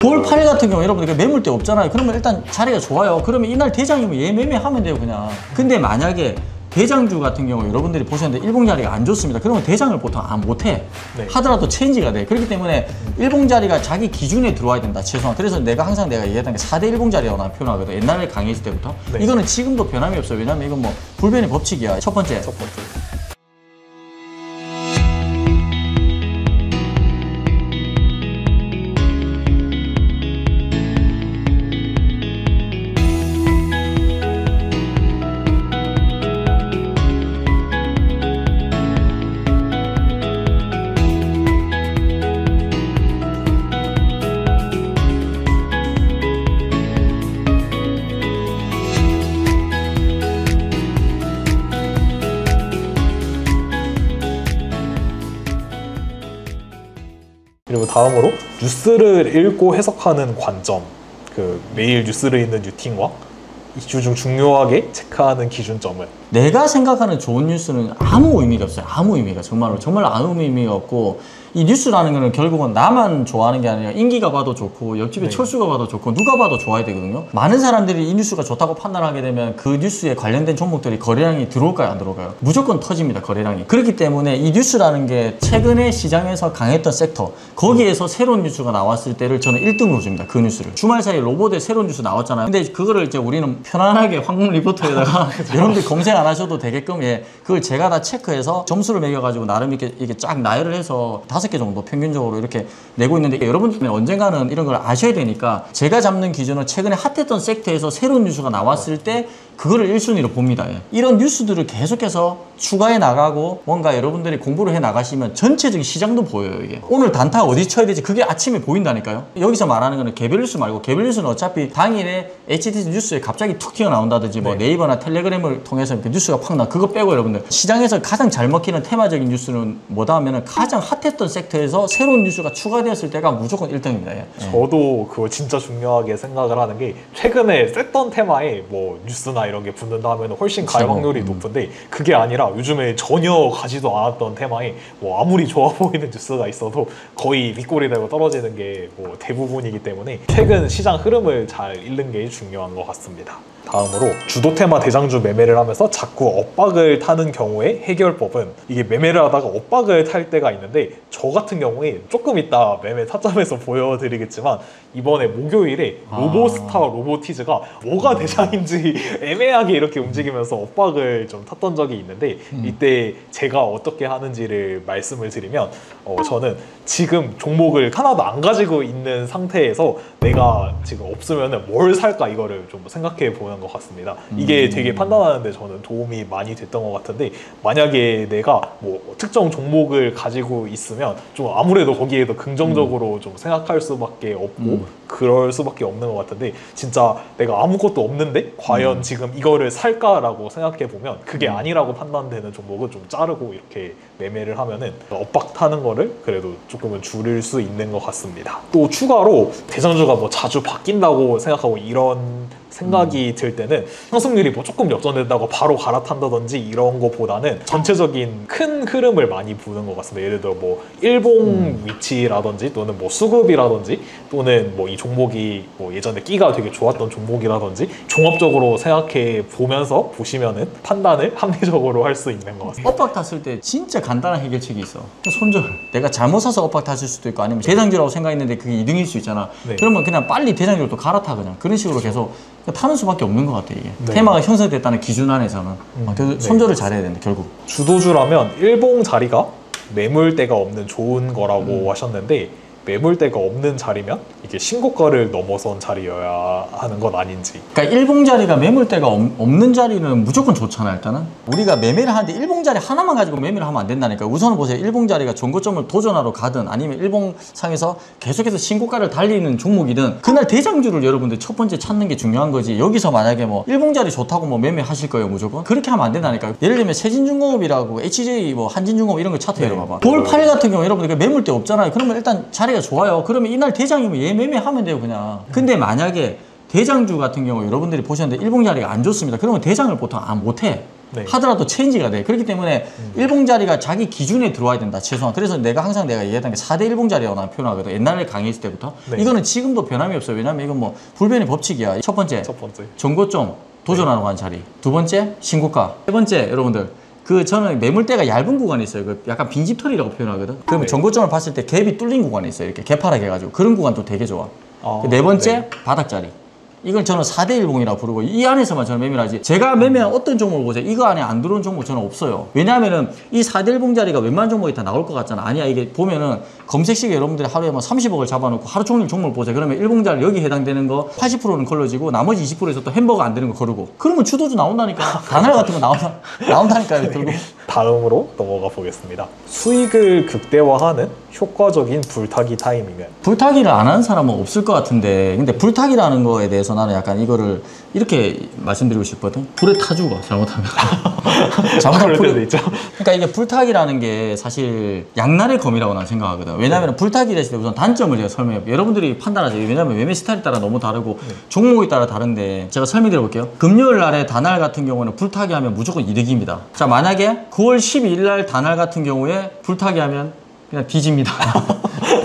돌 8 같은 경우 여러분들 매물대 없잖아요. 그러면 일단 자리가 좋아요. 그러면 이날 대장이면 얘 매매하면 돼요 그냥. 근데 만약에 대장주 같은 경우 여러분들이 보셨는데 일봉 자리가 안 좋습니다. 그러면 대장을 보통 못해. 네. 하더라도 체인지가 돼. 그렇기 때문에 일봉 자리가 자기 기준에 들어와야 된다. 최소한. 그래서 내가 얘기했던 게 4대 일봉 자리라고 난 표현하거든. 옛날에 강의했을 때부터. 네. 이거는 지금도 변함이 없어요. 왜냐면 이건 뭐 불변의 법칙이야. 첫 번째. 그리고 다음으로 뉴스를 읽고 해석하는 관점, 매일 뉴스를 읽는 루틴과 이슈 중 중요하게 체크하는 기준점은 내가 생각하는 좋은 뉴스는 아무 의미가 없어요. 아무 의미가 정말 아무 의미가 없고 이 뉴스라는 거는 결국은 나만 좋아하는 게 아니라 인기가 봐도 좋고 옆집에 철수가 봐도 좋고 누가 봐도 좋아야 되거든요. 많은 사람들이 이 뉴스가 좋다고 판단하게 되면 그 뉴스에 관련된 종목들이 거래량이 들어올까요 안 들어올까요? 무조건 터집니다 거래량이. 그렇기 때문에 이 뉴스라는 게 최근에 시장에서 강했던 섹터 거기에서 새로운 뉴스가 나왔을 때를 저는 1등으로 줍니다. 그 뉴스를. 주말 사이에 로봇에 새로운 뉴스 나왔잖아요. 근데 그거를 이제 우리는 편안하게 황금 리포터에다가 여러분들 검색 안 하셔도 되게끔 그걸 제가 다 체크해서 점수를 매겨가지고 나름 이렇게 쫙 나열을 해서 5개 정도 평균적으로 이렇게 내고 있는데 여러분들은 언젠가는 이런 걸 아셔야 되니까 제가 잡는 기준은 최근에 핫했던 섹터에서 새로운 뉴스가 나왔을 때 그거를 1순위로 봅니다. 이런 뉴스들을 계속해서 추가해 나가고 뭔가 여러분들이 공부를 해 나가시면 전체적인 시장도 보여요. 이게 오늘 단타 어디 쳐야 되지 그게 아침에 보인다니까요. 여기서 말하는 거는 개별 뉴스 말고 개별 뉴스는 어차피 당일에 HTC 뉴스에 갑자기 툭 튀어나온다든지 뭐 네이버나 텔레그램을 통해서 이렇게 뉴스가 팍 나. 그거 빼고 여러분들 시장에서 가장 잘 먹히는 테마적인 뉴스는 뭐다 하면은 가장 핫했던 섹터에서 새로운 뉴스가 추가되었을 때가 무조건 1등입니다. 저도 그거 진짜 중요하게 생각을 하는 게 최근에 셌던 테마에 뭐 뉴스나 이런 게 붙는다 하면 훨씬 갈 확률이 높은데 그게 아니라 요즘에 전혀 가지도 않았던 테마에 뭐 아무리 좋아 보이는 뉴스가 있어도 거의 윗골이 되고 떨어지는 게 뭐 대부분이기 때문에 최근 시장 흐름을 잘 읽는 게 중요한 것 같습니다. 다음으로 주도 테마 대장주 매매를 하면서 자꾸 엇박을 타는 경우의 해결법은 이게 매매를 하다가 엇박을 탈 때가 있는데 저 같은 경우에 조금 이따 매매 타점에서 보여드리겠지만 이번에 목요일에 로보스타 로보티즈가 뭐가 대장인지 애매하게 이렇게 움직이면서 엇박을 좀 탔던 적이 있는데 이때 제가 어떻게 하는지를 말씀을 드리면 저는 지금 종목을 하나도 안 가지고 있는 상태에서 내가 지금 없으면 뭘 살까 이거를 좀 생각해 보는 것 같습니다. 이게 되게 판단하는데 저는 도움이 많이 됐던 것 같은데 만약에 내가 뭐 특정 종목을 가지고 있으면 좀 아무래도 거기에도 긍정적으로 좀 생각할 수밖에 없고 그럴 수밖에 없는 것 같은데 진짜 내가 아무것도 없는데 과연 지금 이거를 살까라고 생각해 보면 그게 아니라고 판단되는 종목은 좀 자르고 이렇게 매매를 하면은 엇박 타는 거를 그래도 조금은 줄일 수 있는 것 같습니다. 또 추가로 대장주가 뭐 자주 바뀐다고 생각하고 이런 생각이 들 때는 상승률이 뭐 조금 역전된다고 바로 갈아탄다든지 이런 거보다는 전체적인 큰 흐름을 많이 보는 것 같습니다. 예를 들어 뭐 일봉 위치라든지 또는 뭐 수급이라든지 또는 뭐 이 종목이 뭐 예전에 끼가 되게 좋았던 종목이라든지 종합적으로 생각해 보면서 보시면은 판단을 합리적으로 할 수 있는 것 같습니다. 엇박 탔을 때 진짜 간단한 해결책이 있어. 손절. 내가 잘못 사서 엇박 탔을 수도 있고 아니면 대장주라고 생각했는데 그게 2등일 수 있잖아. 그러면 그냥 빨리 대장주로 또 갈아타 그냥. 그런 식으로 계속 타는 수밖에 없는 것 같아 이게. 테마가 형성됐다는 기준 안에서는. 그래서 손절을 잘해야 된다 결국. 주도주라면 일봉 자리가 매물대가 없는 좋은 거라고 하셨는데 매물대가 없는 자리면 이게 신고가를 넘어선 자리여야 하는 건 아닌지. 그러니까 일봉 자리가 매물대가 없는 자리는 무조건 좋잖아. 일단은 우리가 매매를 하는데 일봉 자리 하나만 가지고 매매를 하면 안 된다니까. 우선은 보세요. 일봉 자리가 전고점을 도전하러 가든 아니면 일봉 상에서 계속해서 신고가를 달리는 종목이든 그날 대장주를 여러분들 첫 번째 찾는 게 중요한 거지. 여기서 만약에 뭐 일봉 자리 좋다고 뭐 매매하실 거예요 무조건? 그렇게 하면 안 된다니까. 예를 들면 세진중공업이라고 HJ 뭐 한진중공업 이런 거 차트 열어봐봐. 돌 8 같은 경우 여러분들 매물대 없잖아요. 그러면 일단 자리가 좋아요. 그러면 이날 대장이면 얘 매매하면 돼요 그냥. 근데 만약에 대장주 같은 경우 여러분들이 보셨는데 일봉 자리가 안 좋습니다. 그러면 대장을 보통 못해. 네. 하더라도 체인지가 돼. 그렇기 때문에 일봉자리가 자기 기준에 들어와야 된다, 최소한. 그래서 내가 항상 내가 얘기했던 게 4대 일봉자리라고 나는 표현하거든. 옛날에 강의했을 때부터. 네. 이거는 지금도 변함이 없어요. 왜냐면 이건 뭐 불변의 법칙이야. 첫 번째, 정고점 도전하러 간 자리. 두 번째, 신고가. 세 번째, 여러분들. 저는 매물대가 얇은 구간이 있어요. 약간 빈집털이라고 표현하거든. 그러면 네. 정고점을 봤을 때 갭이 뚫린 구간이 있어요. 이렇게 개파랗게 해가지고. 그런 구간도 되게 좋아. 네 번째, 바닥자리. 이걸 저는 4대 1봉이라고 부르고 이 안에서만 저는 매매를 하지. 제가 매매한 어떤 종목을 보세요. 이거 안에 안 들어온 종목 저는 없어요. 왜냐하면은 이 4대 1봉 자리가 웬만한 종목이 다 나올 것 같잖아. 아니야. 이게 보면은 검색식에 여러분들이 하루에 뭐 30억을 잡아놓고 하루 종일 종목을 보세요. 그러면 1봉 자리 여기 해당되는 거 80%는 걸러지고 나머지 20%에서 또 햄버거 안 되는 거 거르고. 그러면 주도주 나온다니까. 다날 같은 거 나온다니까요. 결국. 다음으로 넘어가 보겠습니다. 수익을 극대화하는 효과적인 불타기 타이밍은? 불타기를 안 하는 사람은 없을 것 같은데, 근데 불타기라는 거에 대해서 나는 약간 이거를 이렇게 말씀드리고 싶거든. 불에 타주고 잘못하면. 잘못하면 불에 있죠. 그러니까 이게 불타기라는 게 사실 양날의 검이라고 나는 생각하거든. 왜냐하면 불타기를 했을 때 우선 단점을 제가 설명해볼게요. 여러분들이 판단하세요. 왜냐하면 매매 스타일에 따라 너무 다르고 종목에 따라 다른데 제가 설명드려 볼게요. 금요일 날에 다날 같은 경우는 불타기 하면 무조건 이득입니다. 자, 만약에 9월 12일 날 다날 같은 경우에 불타기 하면 그냥 뒤집니다.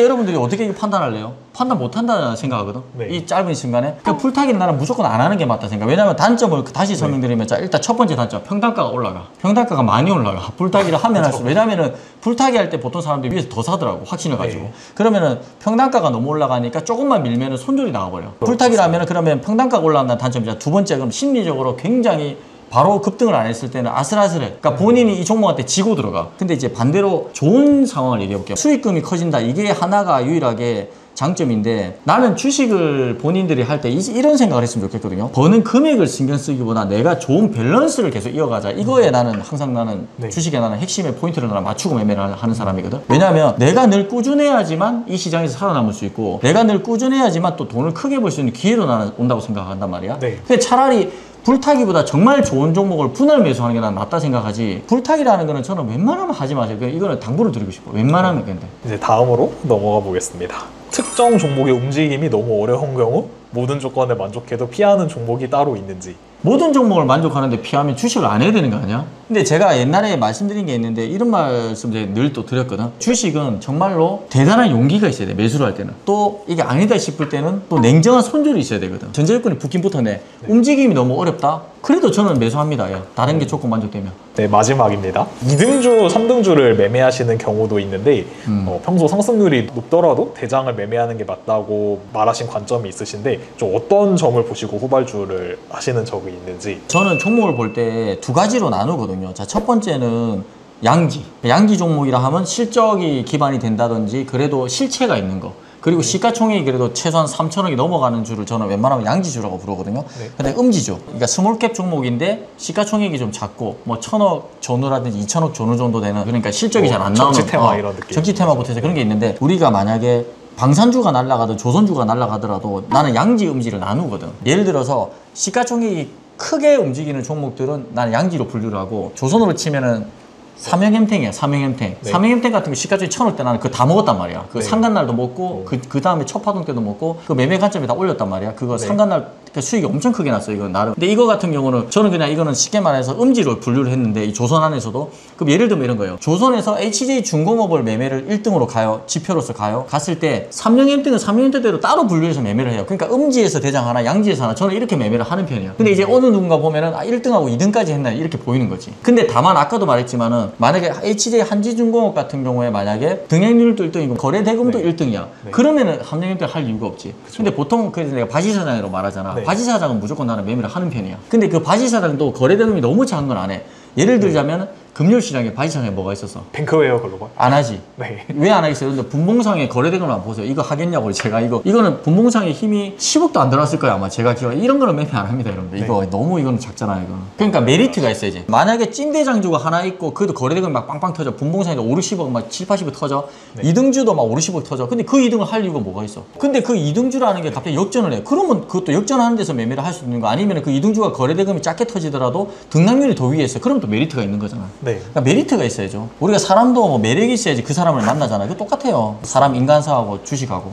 여러분들이 어떻게 판단할래요? 판단 못한다는 생각하거든. 네. 이 짧은 시간에. 그러니까 불타기는 나는 무조건 안 하는 게 맞다 생각. 왜냐하면 단점을 다시 설명드리면 자, 일단 첫 번째 단점, 평단가가 올라가. 평단가가 많이 올라가. 불타기를 하면 할수록. 왜냐하면은 불타기 할 때 보통 사람들이 위에서 더 사더라고, 확신을 가지고. 네. 그러면은 평단가가 너무 올라가니까 조금만 밀면은 손절이 나가버려. 불타기를 하면은 그러면 평단가가 올라간다는 단점이자, 두 번째, 그럼 심리적으로 굉장히 바로 급등을 안 했을 때는 아슬아슬해. 그러니까 본인이 이 종목한테 지고 들어가. 근데 이제 반대로 좋은 상황을 얘기해 볼게요. 수익금이 커진다. 이게 하나가 유일하게 장점인데, 나는 주식을 본인들이 할 때 이런 생각을 했으면 좋겠거든요. 버는 금액을 신경 쓰기보다 내가 좋은 밸런스를 계속 이어가자. 이거에 나는 항상 나는 주식에 나는 핵심의 포인트를 나는 맞추고 매매를 하는 사람이거든. 왜냐하면 내가 늘 꾸준해야지만 이 시장에서 살아남을 수 있고, 내가 늘 꾸준해야지만 또 돈을 크게 벌 수 있는 기회로 나는 온다고 생각한단 말이야. 네. 근데 차라리 불타기보다 정말 좋은 종목을 분할 매수하는 게 난 낫다 생각하지. 불타기라는 거는 저는 웬만하면 하지 마세요. 이거는 당부를 드리고 싶어. 웬만하면. 근데 이제 다음으로 넘어가 보겠습니다. 특정 종목의 움직임이 너무 어려운 경우 모든 조건에 만족해도 피하는 종목이 따로 있는지. 모든 종목을 만족하는데 피하면 주식을 안 해야 되는 거 아니야? 근데 제가 옛날에 말씀드린 게 있는데 이런 말씀 제가 늘 또 드렸거든. 주식은 정말로 대단한 용기가 있어야 돼. 매수를 할 때는. 또 이게 아니다 싶을 때는 또 냉정한 손절이 있어야 되거든. 전자요건이 붙긴 붙었네. 움직임이 너무 어렵다? 그래도 저는 매수합니다. 야. 다른 게 조건 만족되면. 네, 마지막입니다. 2등주, 3등주를 매매하시는 경우도 있는데 평소 상승률이 높더라도 대장을 매매하는 게 맞다고 말하신 관점이 있으신데, 좀 어떤 점을 보시고 후발주를 하시는 적이 있는지. 저는 종목을 볼 때 두 가지로 나누거든요. 자, 첫 번째는 양기 종목이라 하면 실적이 기반이 된다든지 그래도 실체가 있는 거. 그리고 시가총액이 그래도 최소한 3천억이 넘어가는 주를 저는 웬만하면 양지주라고 부르거든요. 근데 음지주, 그러니까 스몰캡 종목인데 시가총액이 좀 작고 뭐 1,000억 전후라든지 2,000억 전후 정도 되는, 그러니까 실적이 잘 안 나오는 정치 테마 이런 느낌. 정치 테마부터 해서 그런 게 있는데, 우리가 만약에 방산주가 날아가든 조선주가 날아가더라도 나는 양지 음지를 나누거든. 예를 들어서 시가총액이 크게 움직이는 종목들은 나는 양지로 분류를 하고, 조선으로 치면은 삼형햄탱이야. 삼형햄탱. 네. 삼형햄탱 같은 거 시가총액 1,000억 때 나는 그거 다 먹었단 말이야. 그 네. 상간날도 먹고 그 다음에 첫 파동 때도 먹고, 그 매매 관점에 다 올렸단 말이야. 그거 상간날 수익이 엄청 크게 났어. 이건 나름. 근데 이거 같은 경우는 저는 그냥 이거는 쉽게 말해서 음지로 분류를 했는데, 이 조선 안에서도. 그럼 예를 들면 이런 거예요. 조선에서 HJ중공업을 매매를 1등으로 가요. 지표로서 가요. 갔을 때 삼형햄탱은 삼형햄탱대로 따로 분류해서 매매를 해요. 그러니까 음지에서 대장 하나, 양지에서 하나. 저는 이렇게 매매를 하는 편이에요. 근데 이제 어느 누군가 보면은 1등하고 2등까지 했나 이렇게 보이는 거지. 근데 다만 아까도 말했지만은 만약에 HJ 한지중공업 같은 경우에 만약에 등액률도 1등이고 거래대금도 1등이야. 그러면은 삼형햄탱 할 이유가 없지. 근데 보통 그래서 내가 바지사장으로 말하잖아. 바지사장은 무조건 나는 매매를 하는 편이야. 근데 그 바지사장도 거래대금이 너무 작은 건 안 해. 예를 들자면 금요일 시장에 바지사장에 뭐가 있었어? 뱅크웨어 글로벌. 안 하지. 네. 왜 안 하겠어요? 근데 분봉상의 거래대금을 한번 보세요. 이거 하겠냐고. 제가 이거는 분봉상의 힘이 10억도 안 들어갔을 거야 아마. 제가 기억에 이런 거는 매매 안 합니다 여러분들. 이거 너무 이거는 작잖아요 이거. 그러니까 메리트가 있어야지. 만약에 찐대장주가 하나 있고 그래도 거래대금이 막 빵빵 터져. 분봉상에도 5, 60억 막 7, 80억 터져. 2등주도 막 5, 60억 터져. 근데 그 2등을 할 이유가 뭐가 있어? 근데 그 2등주라는 게 갑자기 역전을 해. 그러면 그것도 역전하는 데서 매매를 할 수 있는 거, 아니면 그 2등주가 거래대금이 작게 터지더라도 등락률이 더 위에 있어. 그러면 또 메리트가 있는 거잖아. 네. 그러니까 메리트가 있어야죠. 우리가 사람도 뭐 매력이 있어야지 그 사람을 만나잖아요. 그 똑같아요. 사람 인간사하고 주식하고.